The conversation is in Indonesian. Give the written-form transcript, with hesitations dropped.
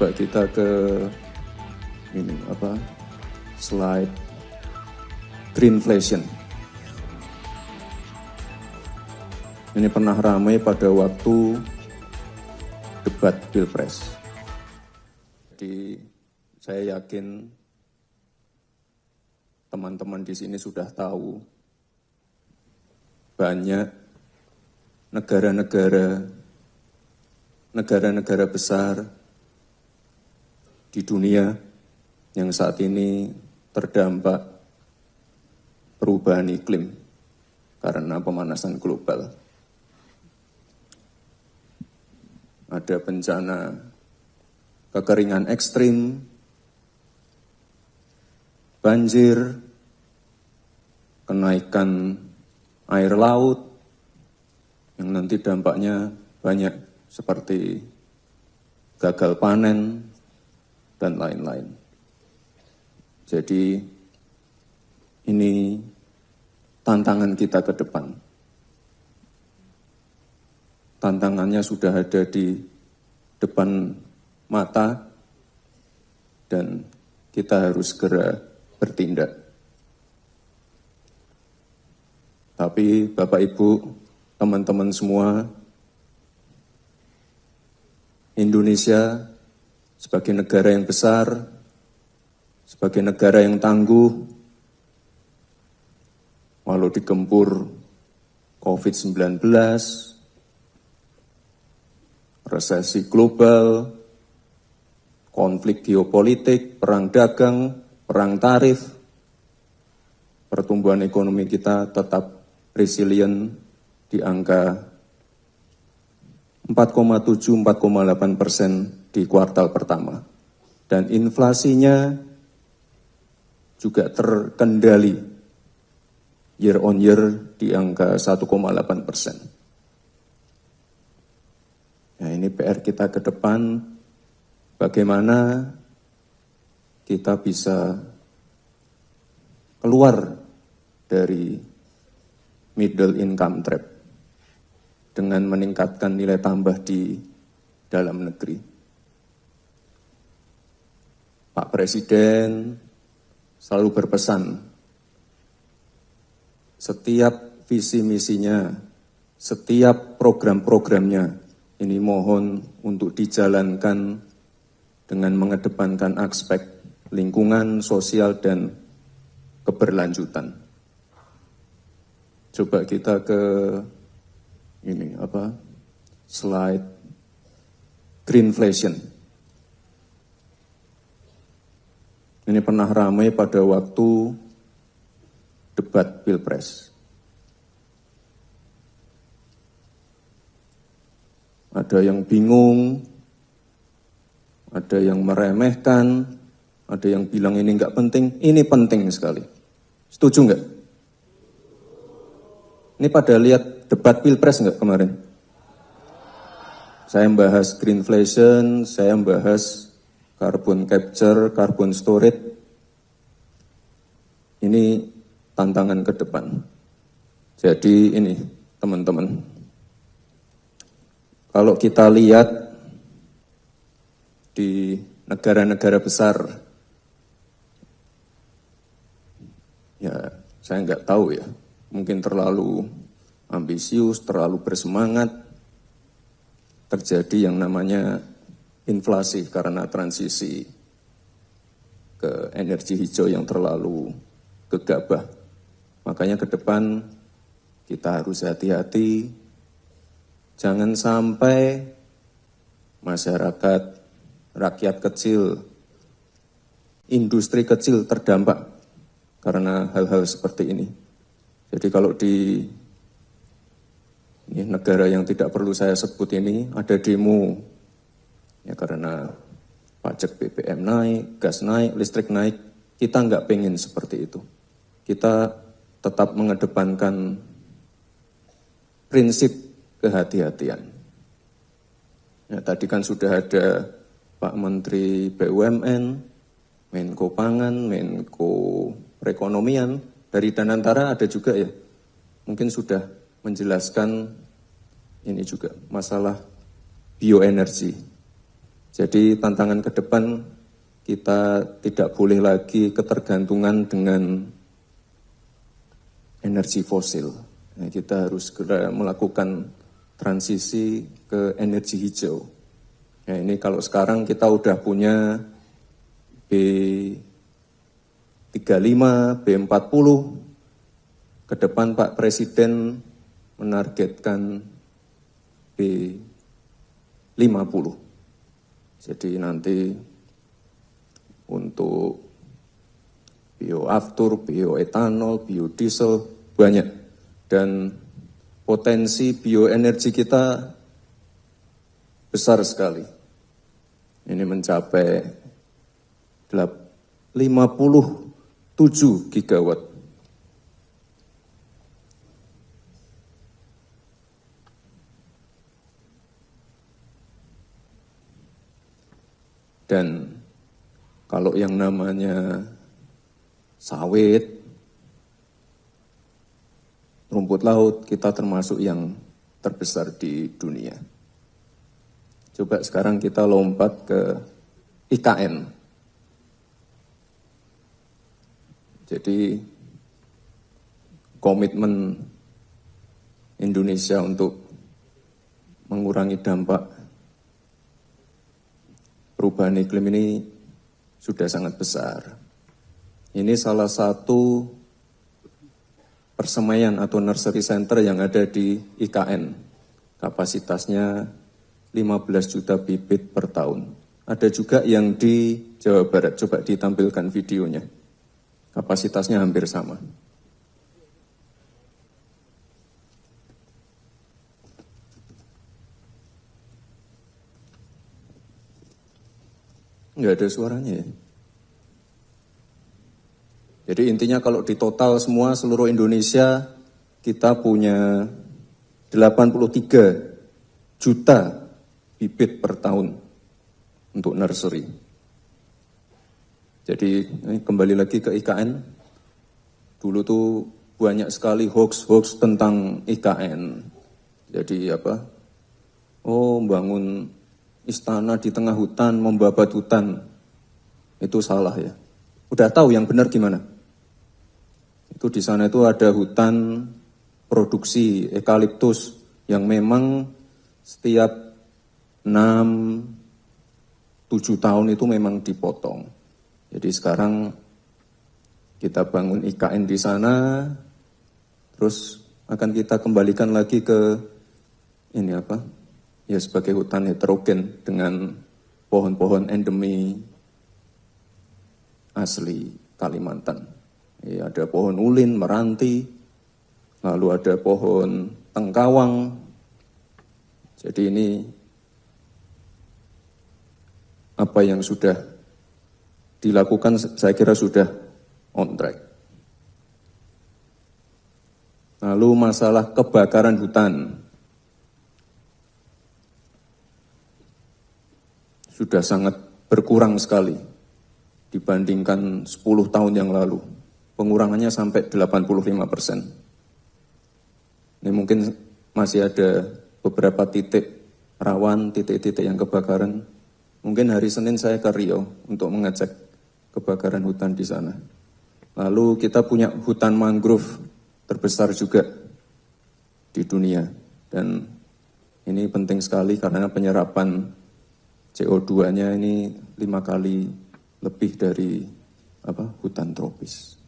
Coba kita ke ini slide greenflation. Ini pernah ramai pada waktu debat Pilpres. Jadi saya yakin teman-teman di sini sudah tahu banyak negara-negara besar di dunia yang saat ini terdampak perubahan iklim karena pemanasan global. Ada bencana kekeringan ekstrim, banjir, kenaikan air laut, yang nanti dampaknya banyak seperti gagal panen, dan lain-lain. Jadi ini tantangan kita ke depan. Tantangannya sudah ada di depan mata dan kita harus segera bertindak. Tapi Bapak Ibu, teman-teman semua, Indonesia sebagai negara yang besar, sebagai negara yang tangguh, walau digempur COVID-19, resesi global, konflik geopolitik, perang dagang, perang tarif, pertumbuhan ekonomi kita tetap resilient di angka 4,7-4,8% di kuartal pertama. Dan inflasinya juga terkendali year on year di angka 1,8%. Nah, ini PR kita ke depan, bagaimana kita bisa keluar dari middle income trap dengan meningkatkan nilai tambah di dalam negeri. Pak Presiden selalu berpesan, setiap visi misinya, setiap program-programnya, ini mohon untuk dijalankan dengan mengedepankan aspek lingkungan, sosial, dan keberlanjutan. Coba kita ke ini slide greenflation. Ini pernah ramai pada waktu debat Pilpres. Ada yang bingung, ada yang meremehkan, ada yang bilang ini nggak penting. Ini penting sekali. Setuju nggak? Ini pada lihat debat Pilpres nggak kemarin? Saya membahas greenflation, saya membahas carbon capture, carbon storage. Ini tantangan ke depan. Jadi ini teman-teman, kalau kita lihat di negara-negara besar, ya saya nggak tahu ya, mungkin terlalu ambisius, terlalu bersemangat, terjadi yang namanya inflasi karena transisi ke energi hijau yang terlalu gegabah. Makanya ke depan kita harus hati-hati, jangan sampai masyarakat, rakyat kecil, industri kecil terdampak karena hal-hal seperti ini. Jadi kalau di negara yang tidak perlu saya sebut ini ada demo, ya karena pajak BBM naik, gas naik, listrik naik, kita nggak pengen seperti itu. Kita tetap mengedepankan prinsip kehati-hatian. Ya, tadi kan sudah ada Pak Menteri BUMN, Menko Pangan, Menko Perekonomian, dari Danantara ada juga ya, mungkin sudah menjelaskan ini juga masalah bioenergi. Jadi tantangan ke depan kita tidak boleh lagi ketergantungan dengan energi fosil. Nah, kita harus segera melakukan transisi ke energi hijau. Nah, ini kalau sekarang kita udah punya B35, B40, ke depan Pak Presiden menargetkan B50. Jadi nanti untuk bioaftur, bioetanol, biodiesel banyak. Dan potensi bioenergi kita besar sekali. Ini mencapai 57 gigawatt. Dan kalau yang namanya sawit, rumput laut, kita termasuk yang terbesar di dunia. Coba sekarang kita lompat ke IKN. Jadi komitmen Indonesia untuk mengurangi dampak perubahan iklim ini sudah sangat besar. Ini salah satu persemaian atau nursery center yang ada di IKN. Kapasitasnya 15 juta bibit per tahun. Ada juga yang di Jawa Barat, coba ditampilkan videonya. Kapasitasnya hampir sama. Nggak ada suaranya ya. Jadi intinya kalau di total semua seluruh Indonesia kita punya 83 juta bibit per tahun untuk nursery. Jadi ini kembali lagi ke IKN. Dulu tuh banyak sekali hoax-hoax tentang IKN. Jadi apa? Oh, bangun istana di tengah hutan, membabat hutan. Itu salah ya. Udah tahu yang benar gimana? Itu di sana itu ada hutan produksi eukaliptus yang memang setiap 6-7 tahun itu memang dipotong. Jadi sekarang kita bangun IKN di sana, terus akan kita kembalikan lagi ke ini apa? Ya sebagai hutan heterogen dengan pohon-pohon endemi asli Kalimantan. Ya, ada pohon ulin, meranti, lalu ada pohon tengkawang. Jadi ini apa yang sudah dilakukan saya kira sudah on track. Lalu masalah kebakaran hutan. Sudah sangat berkurang sekali dibandingkan 10 tahun yang lalu. Pengurangannya sampai 85%. Ini mungkin masih ada beberapa titik rawan, titik-titik yang kebakaran. Mungkin hari Senin saya ke Riau untuk mengecek kebakaran hutan di sana. Lalu kita punya hutan mangrove terbesar juga di dunia. Dan ini penting sekali karena penyerapan CO2-nya ini 5 kali lebih dari hutan tropis.